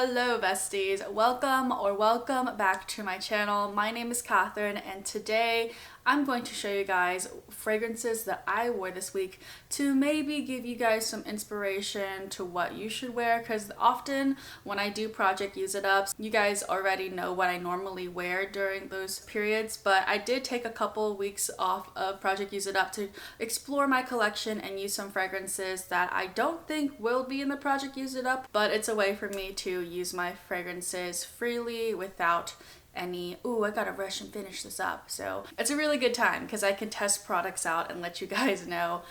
Hello besties, welcome back to my channel. My name is Catherine and today I'm going to show you guys fragrances that I wore this week to maybe give you guys some inspiration to what you should wear, because often when I do project use it ups, you guys already know what I normally wear during those periods, but I did take a couple weeks off of project use it up to explore my collection and use some fragrances that I don't think will be in the project use it up, but it's a way for me to use my fragrances freely without any, ooh, I gotta rush and finish this up. So it's a really good time because I can test products out and let you guys know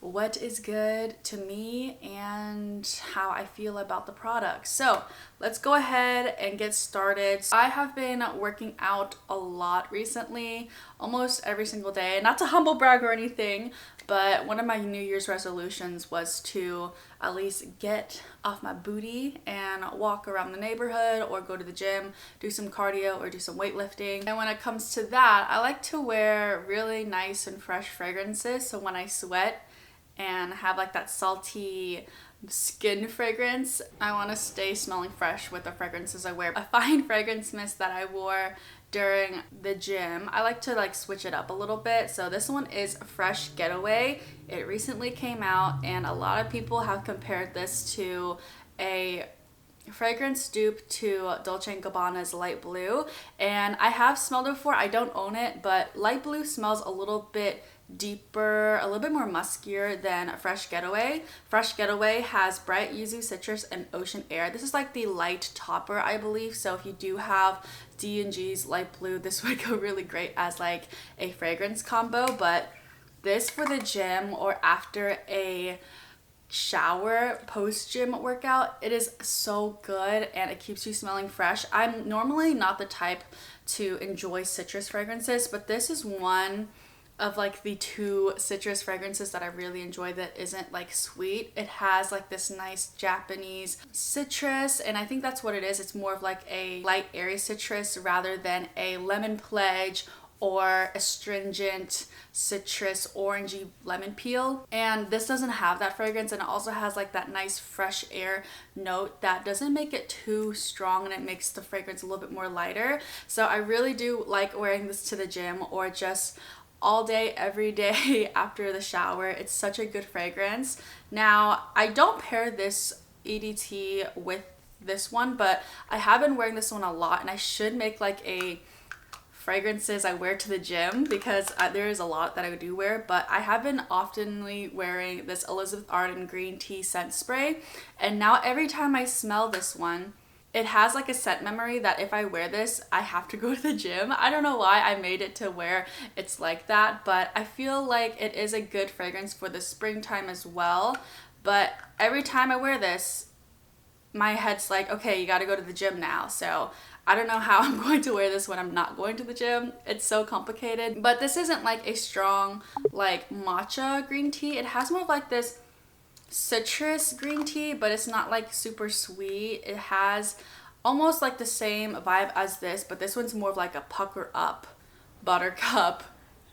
what is good to me and how I feel about the product. So let's go ahead and get started. I have been working out a lot recently, almost every single day. Not to humble brag or anything, but one of my New Year's resolutions was to at least get off my booty and walk around the neighborhood or go to the gym, do some cardio or do some weightlifting. And when it comes to that, I like to wear really nice and fresh fragrances. So when I sweat and have like that salty skin fragrance, I want to stay smelling fresh with the fragrances I wear. A fine fragrance mist that I wore during the gym, I like to like switch it up a little bit. So this one is Fresh Getaway. It recently came out and a lot of people have compared this to a fragrance dupe to Dolce & Gabbana's Light Blue, and I have smelled it before. I don't own it, but Light Blue smells a little bit deeper, a little bit more muskier than Fresh Getaway. Fresh Getaway has bright yuzu, citrus, and ocean air. This is like the light topper, I believe. So if you do have D&G's Light Blue, this would go really great as like a fragrance combo. But this for the gym or after a shower, post-gym workout, it is so good and it keeps you smelling fresh. I'm normally not the type to enjoy citrus fragrances, but this is one of like the two citrus fragrances that I really enjoy that isn't like sweet. It has like this nice Japanese citrus, and I think that's what it is. It's more of like a light airy citrus rather than a lemon pledge or astringent citrus orangey lemon peel. And this doesn't have that fragrance, and it also has like that nice fresh air note that doesn't make it too strong, and it makes the fragrance a little bit more lighter. So I really do like wearing this to the gym or just all day, every day after the shower. It's such a good fragrance. Now, I don't pair this EDT with this one, but I have been wearing this one a lot, and I should make like a fragrances I wear to the gym because there is a lot that I do wear, but I have been oftenly wearing this Elizabeth Arden green tea scent spray, and now every time I smell this one, it has like a scent memory that if I wear this, I have to go to the gym. I don't know why I made it to where it's like that, but I feel like it is a good fragrance for the springtime as well. But every time I wear this, my head's like, okay, you gotta go to the gym now. So I don't know how I'm going to wear this when I'm not going to the gym. It's so complicated. But this isn't like a strong like matcha green tea. It has more of like this citrus green tea, but it's not like super sweet. It has almost like the same vibe as this, but this one's more of like a pucker up buttercup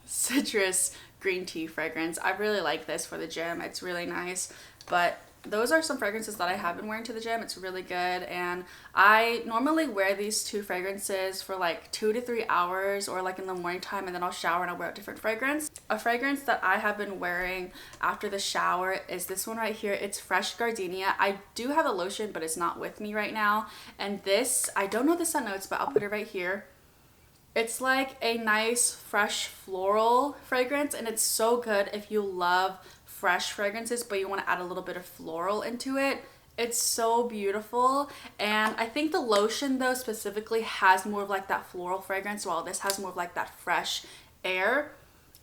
citrus green tea fragrance. I really like this for the gym. It's really nice. But those are some fragrances that I have been wearing to the gym. It's really good, and I normally wear these two fragrances for like 2 to 3 hours or like in the morning time, and then I'll shower and I'll wear a different fragrance. A fragrance that I have been wearing after the shower is this one right here. It's Fresh Gardenia. I do have a lotion, but it's not with me right now. And this, I don't know the scent notes, but I'll put it right here. It's like a nice fresh floral fragrance, and it's so good if you love fresh fragrances but you want to add a little bit of floral into it. It's so beautiful. And I think the lotion though specifically has more of like that floral fragrance, while this has more of like that fresh air.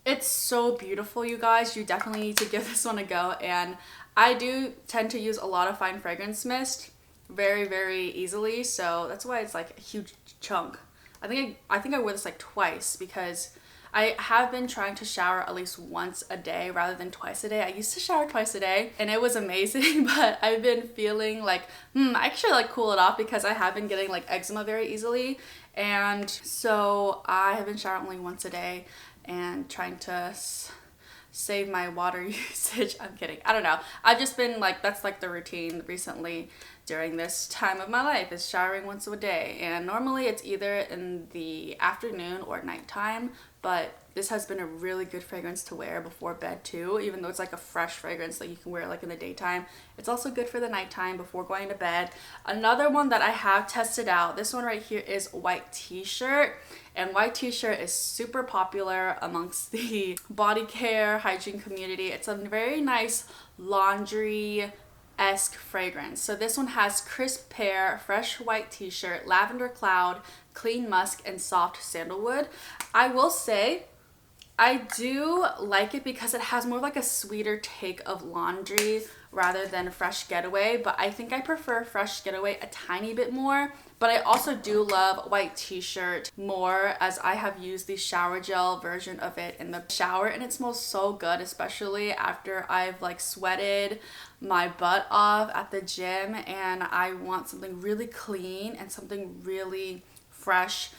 It's so beautiful, you guys. You definitely need to give this one a go. And I do tend to use a lot of fine fragrance mist very easily, so that's why it's like a huge chunk. I think I wear this like twice because I have been trying to shower at least once a day rather than twice a day. I used to shower twice a day and it was amazing, but I've been feeling like, I should like cool it off because I have been getting like eczema very easily. And so I have been showering only once a day and trying to save my water usage. I'm kidding. I don't know. I've just been like, that's like the routine recently during this time of my life, is showering once a day. And normally it's either in the afternoon or nighttime, but this has been a really good fragrance to wear before bed too, even though it's like a fresh fragrance that you can wear like in the daytime. It's also good for the nighttime before going to bed. Another one that I have tested out, this one right here, is white t-shirt. And white t-shirt is super popular amongst the body care hygiene community. It's a very nice laundry-esque fragrance. So this one has crisp pear, fresh white t-shirt, lavender cloud, clean musk, and soft sandalwood. I will say I do like it because it has more like a sweeter take of laundry rather than fresh getaway, but I think I prefer fresh getaway a tiny bit more. But I also do love white t-shirt more, as I have used the shower gel version of it in the shower, and it smells so good, especially after I've like sweated my butt off at the gym and I want something really clean and something really fresh.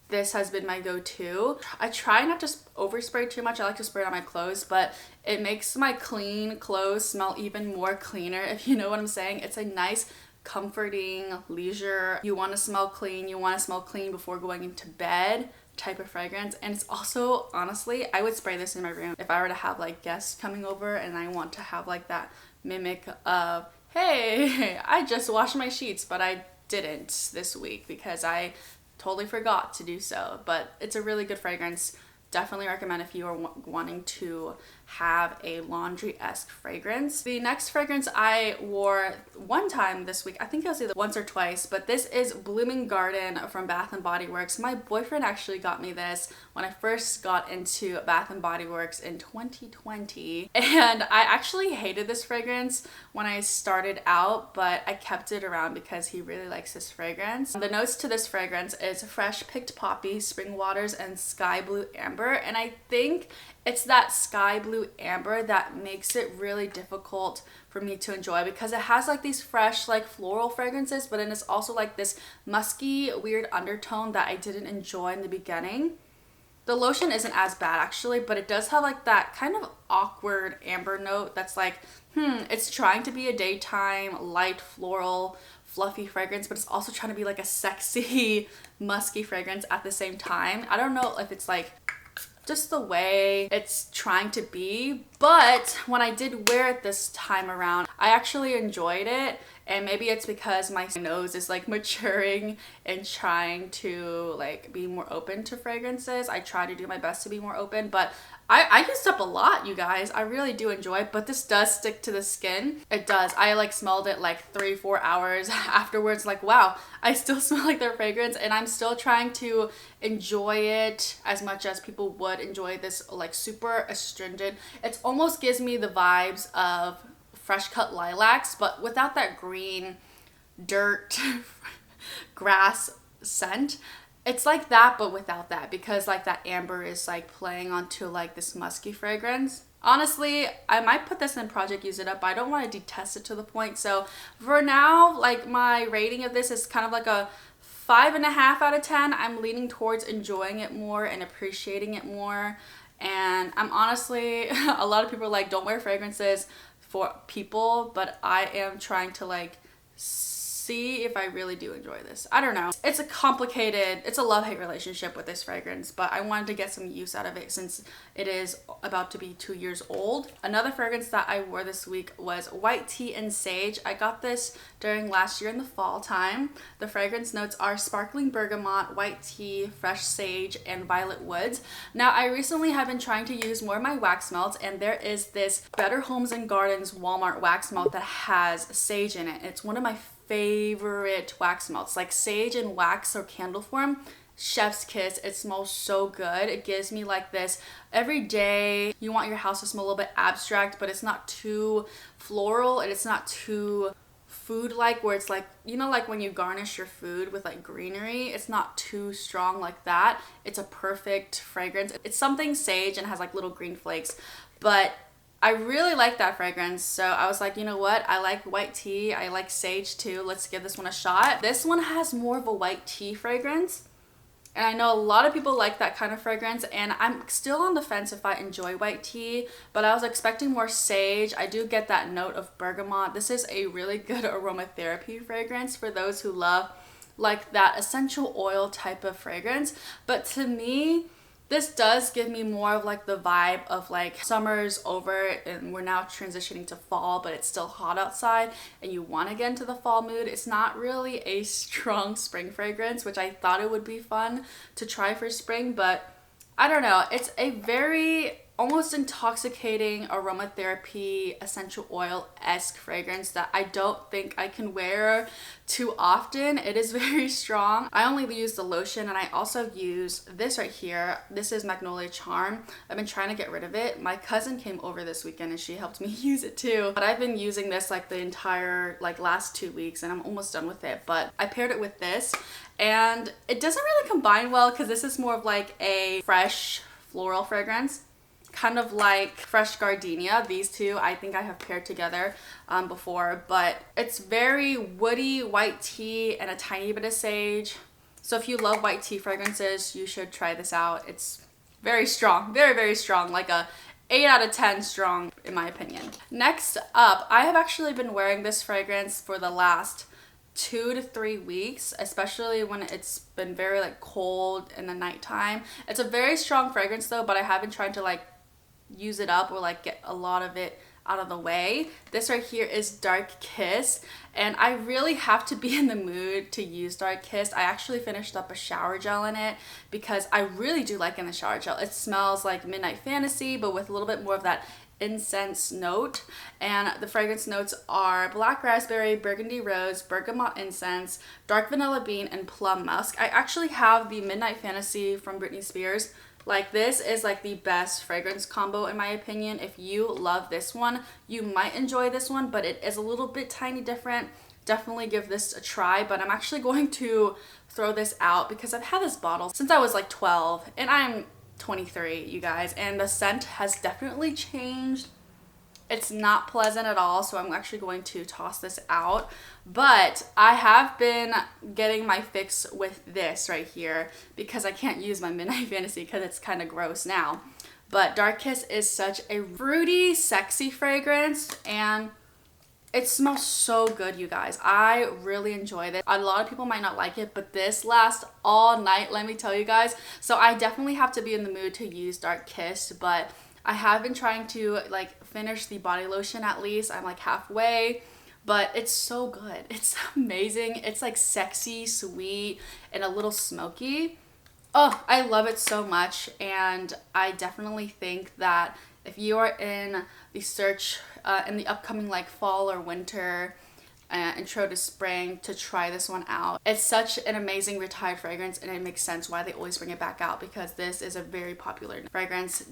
This has been my go-to. I try not to overspray too much. I like to spray it on my clothes, but it makes my clean clothes smell even more cleaner, if you know what I'm saying. It's a nice, comforting leisure, you want to smell clean, you want to smell clean before going into bed type of fragrance. And it's also, honestly, I would spray this in my room if I were to have like guests coming over and I want to have like that mimic of, hey, I just washed my sheets, but I didn't this week because I totally forgot to do so. But it's a really good fragrance. Definitely recommend if you are wanting to have a laundry-esque fragrance. The next fragrance I wore one time this week, I think it was either once or twice, but this is Blooming Garden from Bath & Body Works. My boyfriend actually got me this when I first got into Bath & Body Works in 2020, and I actually hated this fragrance when I started out, but I kept it around because he really likes this fragrance. The notes to this fragrance is fresh picked poppy, spring waters, and sky blue amber. And I think it's that sky blue amber that makes it really difficult for me to enjoy, because it has like these fresh like floral fragrances, but then it's also like this musky weird undertone that I didn't enjoy in the beginning. The lotion isn't as bad actually, but it does have like that kind of awkward amber note that's like, it's trying to be a daytime light floral fluffy fragrance, but it's also trying to be like a sexy musky fragrance at the same time. I don't know if it's like just the way it's trying to be, but when I did wear it this time around, I actually enjoyed it. And maybe it's because my nose is like maturing and trying to like be more open to fragrances. I try to do my best to be more open, but I used up a lot, you guys. I really do enjoy it, but this does stick to the skin. It does. I like smelled it like 3-4 hours afterwards, like, wow, I still smell like their fragrance, and I'm still trying to enjoy it as much as people would enjoy this like super astringent. It almost gives me the vibes of fresh cut lilacs, but without that green dirt grass scent. It's like that, but without that, because like that amber is like playing onto like this musky fragrance. Honestly, I might put this in Project Use It Up, but I don't want to detest it to the point. So for now, like my rating of this is kind of like a 5.5 out of 10. I'm leaning towards enjoying it more and appreciating it more. And I'm honestly, a lot of people are like, don't wear fragrances for people, but I am trying to like see if I really do enjoy this. I don't know. It's a love-hate relationship with this fragrance, but I wanted to get some use out of it since it is about to be 2 years old. Another fragrance that I wore this week was White Tea and Sage. I got this during last year in the fall time. The fragrance notes are sparkling bergamot, white tea, fresh sage, and violet woods. Now, I recently have been trying to use more of my wax melts, and there is this Better Homes and Gardens Walmart wax melt that has sage in it. It's one of my favorite wax melts, like sage and wax or candle form. Chef's kiss. It smells so good. It gives me like this every day. You want your house to smell a little bit abstract, but it's not too floral and it's not too food-like, where it's like, you know, like when you garnish your food with like greenery, it's not too strong like that. It's a perfect fragrance. It's something sage and has like little green flakes, but I really like that fragrance. So I was like, you know what? I like white tea. I like sage too. Let's give this one a shot. This one has more of a white tea fragrance. And I know a lot of people like that kind of fragrance, and I'm still on the fence if I enjoy white tea, but I was expecting more sage. I do get that note of bergamot. This is a really good aromatherapy fragrance for those who love like that essential oil type of fragrance. But to me, this does give me more of like the vibe of like summer's over and we're now transitioning to fall, but it's still hot outside and you want to get into the fall mood. It's not really a strong spring fragrance, which I thought it would be fun to try for spring, but I don't know. It's a very almost intoxicating aromatherapy essential oil-esque fragrance that I don't think I can wear too often. It is very strong. I only use the lotion, and I also use this right here. This is Magnolia Charm. I've been trying to get rid of it. My cousin came over this weekend and she helped me use it too. But I've been using this like the entire like last 2 weeks and I'm almost done with it. But I paired it with this and it doesn't really combine well because this is more of like a fresh floral fragrance. Kind of like fresh gardenia. These two I think I have paired together before, but it's very woody white tea and a tiny bit of sage. So if you love white tea fragrances, you should try this out. It's very strong, very, very strong, like a 8 out of 10 strong in my opinion. Next up, I have actually been wearing this fragrance for the last 2 to 3 weeks, especially when it's been very like cold in the nighttime. It's a very strong fragrance though, but I have been trying to like use it up or like get a lot of it out of the way. This right here is Dark Kiss, and I really have to be in the mood to use Dark Kiss. I actually finished up a shower gel in it because I really do like in the shower gel. It smells like Midnight Fantasy but with a little bit more of that incense note, and the fragrance notes are black raspberry, burgundy rose, bergamot incense, dark vanilla bean, and plum musk. I actually have the Midnight Fantasy from Britney Spears. Like this is like the best fragrance combo in my opinion. If you love this one, you might enjoy this one, but it is a little bit tiny different. Definitely give this a try, but I'm actually going to throw this out because I've had this bottle since I was like 12 and I'm 23, you guys, and the scent has definitely changed. It's not pleasant at all, so I'm actually going to toss this out. But I have been getting my fix with this right here because I can't use my Midnight Fantasy because it's kind of gross now. But Dark Kiss is such a fruity, sexy fragrance, and it smells so good, you guys. I really enjoy this. A lot of people might not like it, but this lasts all night, let me tell you guys. So I definitely have to be in the mood to use Dark Kiss, but I have been trying to like finish the body lotion at least. I'm like halfway, but it's so good. It's amazing. It's like sexy, sweet, and a little smoky. Oh, I love it so much, and I definitely think that if you are in the search in the upcoming like fall or winter intro to spring, to try this one out. It's such an amazing retired fragrance, and it makes sense why they always bring it back out because this is a very popular fragrance.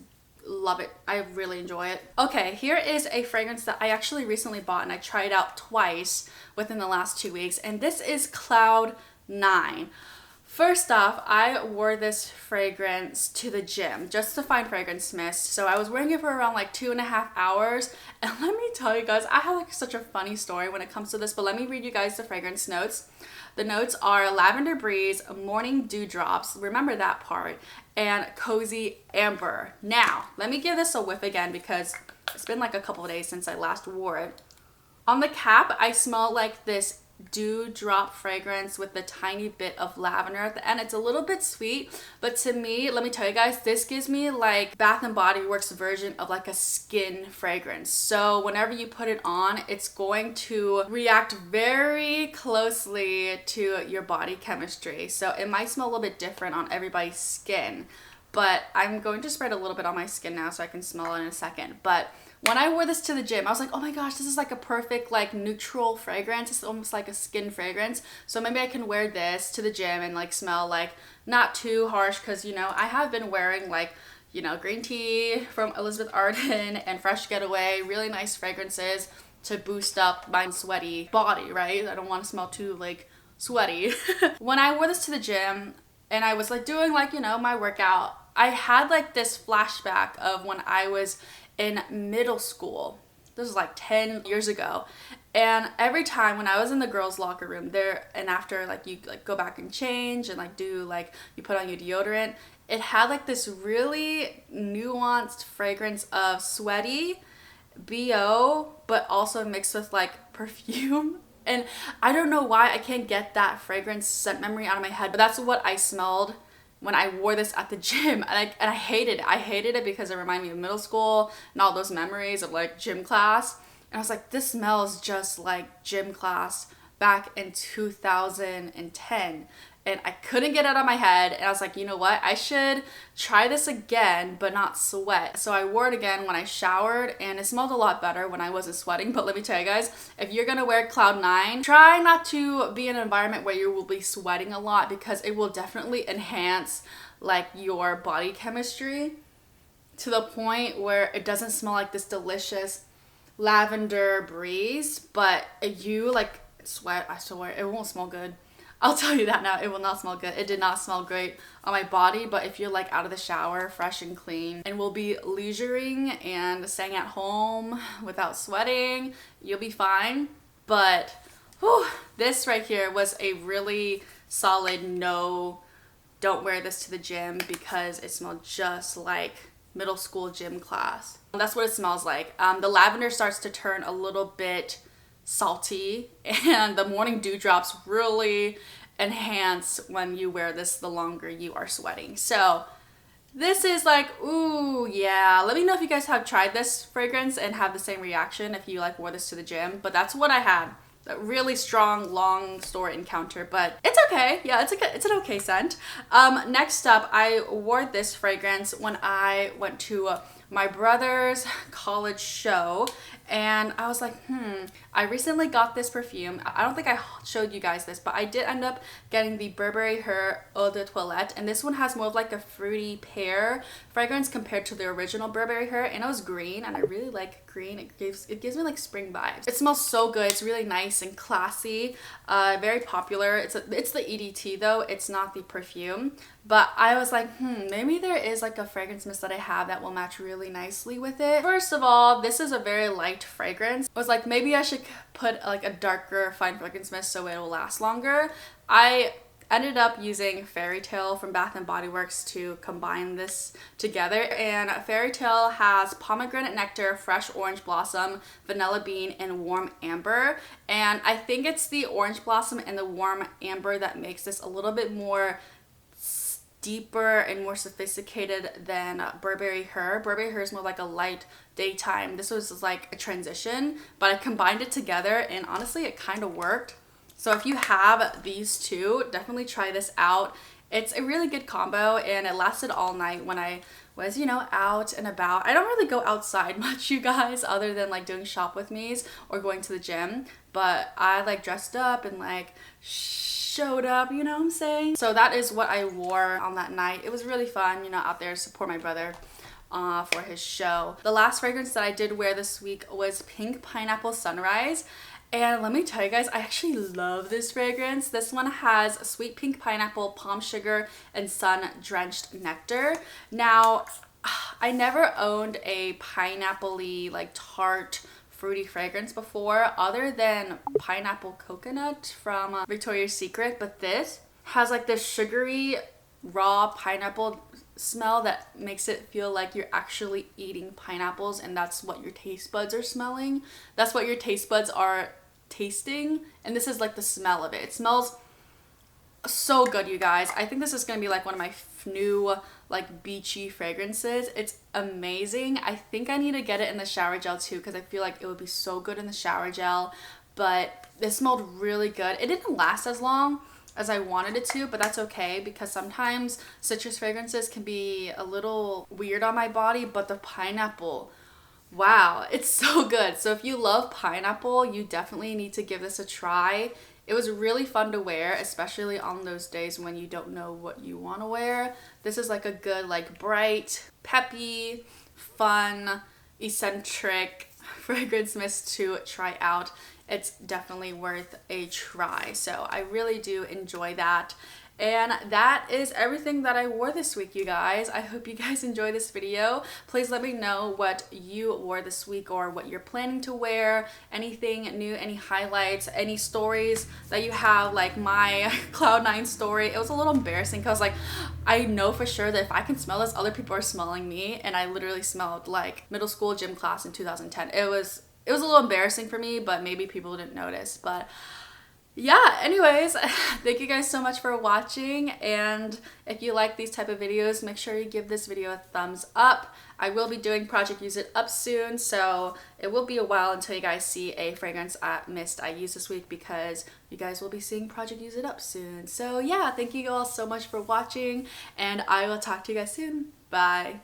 Love it. I really enjoy it. Okay, here is a fragrance that I actually recently bought and I tried out twice within the last 2 weeks, and this is Cloudnine. First off, I wore this fragrance to the gym just to find fragrance mist. So I was wearing it for around like 2.5 hours. And let me tell you guys, I have like such a funny story when it comes to this, but let me read you guys the fragrance notes. The notes are lavender breeze, morning dewdrops, remember that part, and cozy amber. Now, let me give this a whiff again because it's been like a couple of days since I last wore it. On the cap, I smell like this dewdrop fragrance with a tiny bit of lavender at the end. It's a little bit sweet, but to me, let me tell you guys, this gives me like Bath and Body Works version of like a skin fragrance. So whenever you put it on, it's going to react very closely to your body chemistry. So it might smell a little bit different on everybody's skin, but I'm going to spread a little bit on my skin now so I can smell it in a second. But when I wore this to the gym, I was like, oh my gosh, this is like a perfect like neutral fragrance. It's almost like a skin fragrance. So maybe I can wear this to the gym and like smell like not too harsh, because you know, I have been wearing like, you know, green tea from Elizabeth Arden and Fresh Getaway, really nice fragrances to boost up my sweaty body, right? I don't want to smell too like sweaty. When I wore this to the gym and I was like doing like, you know, my workout, I had like this flashback of when I was in middle school. This was like 10 years ago. And every time when I was in the girls' locker room there, and after like you like go back and change and like do like you put on your deodorant, it had like this really nuanced fragrance of sweaty BO, but also mixed with like perfume. And I don't know why I can't get that fragrance scent memory out of my head, but that's what I smelled when I wore this at the gym. And I hated it. I hated it because it reminded me of middle school and all those memories of like gym class. And I was like, this smells just like gym class back in 2010. And I couldn't get it out of my head. And I was like, you know what? I should try this again, but not sweat. So I wore it again when I showered, and it smelled a lot better when I wasn't sweating. But let me tell you guys, if you're gonna wear Cloud9, try not to be in an environment where you will be sweating a lot, because it will definitely enhance like your body chemistry to the point where it doesn't smell like this delicious lavender breeze, but if you like sweat, I swear it won't smell good. I'll tell you that now, it will not smell good. It did not smell great on my body, but if you're like out of the shower, fresh and clean, and will be leisuring and staying at home without sweating, you'll be fine. But whew, this right here was a really solid no, don't wear this to the gym, because it smelled just like middle school gym class. That's what it smells like. The lavender starts to turn a little bit salty, and the morning dewdrops really enhance when you wear this the longer you are sweating. So this is like, ooh, yeah. Let me know if you guys have tried this fragrance and have the same reaction if you like wore this to the gym. But that's what I had. A really strong, long store encounter, but it's okay. Yeah, it's an okay scent. Next up, I wore this fragrance when I went to my brother's college show, and I was like, I recently got this perfume. I don't think I showed you guys this, but I did end up getting the Burberry Her Eau de Toilette, and this one has more of like a fruity pear fragrance compared to the original Burberry Her, and it was green, and I really like green. It gives me like spring vibes. It smells so good. It's really nice and classy, very popular. It's the EDT though, it's not the perfume. But I was like, maybe there is like a fragrance mist that I have that will match really nicely with it. First of all, this is a very light fragrance. I was like, maybe I should put like a darker fine fragrance mist so it will last longer. I ended up using Fairy Tale from Bath & Body Works to combine this together, and Fairy Tale has pomegranate nectar, fresh orange blossom, vanilla bean, and warm amber. And I think it's the orange blossom and the warm amber that makes this a little bit more deeper and more sophisticated than Burberry Her. Burberry Her is more like a light daytime. This was like a transition, but I combined it together, and honestly it kind of worked. So if you have these two, definitely try this out. It's a really good combo, and it lasted all night when I was, you know, out and about. I don't really go outside much, you guys, other than like doing shop with me's or going to the gym, but I like dressed up and like showed up, you know what I'm saying? So that is what I wore on that night. It was really fun, you know, out there to support my brother for his show. The last fragrance that I did wear this week was Pink Pineapple Sunrise. And let me tell you guys, I actually love this fragrance. This one has sweet pink pineapple, palm sugar, and sun-drenched nectar. Now, I never owned a pineapple-y, like tart, fruity fragrance before, other than pineapple coconut from Victoria's Secret, but this has like this sugary, raw pineapple smell that makes it feel like you're actually eating pineapples, and that's what your taste buds are smelling. That's what your taste buds are tasting, and this is like the smell of it. It smells so good, you guys. I think this is gonna be like one of my new like beachy fragrances. It's amazing. I think I need to get it in the shower gel too, because I feel like it would be so good in the shower gel, but it smelled really good. It didn't last as long as I wanted it to, but that's okay, because sometimes citrus fragrances can be a little weird on my body, but the pineapple, wow, it's so good. So if you love pineapple, you definitely need to give this a try. It was really fun to wear, especially on those days when you don't know what you want to wear. This is like a good, like bright, peppy, fun, eccentric fragrance mist to try out. It's definitely worth a try. So I really do enjoy that. And that is everything that I wore this week, you guys. I hope you guys enjoy this video. Please let me know what you wore this week or what you're planning to wear, anything new, any highlights, any stories that you have, like my Cloud9 story. It was a little embarrassing because like I know for sure that if I can smell this, other people are smelling me, and I literally smelled like middle school gym class in 2010. It was a little embarrassing for me, but maybe people didn't notice. But yeah, anyways, thank you guys so much for watching, and if you like these type of videos, make sure you give this video a thumbs up. I will be doing Project Use It Up soon, so it will be a while until you guys see a fragrance mist I used this week, because you guys will be seeing Project Use It Up soon. So yeah, thank you all so much for watching, and I will talk to you guys soon. Bye.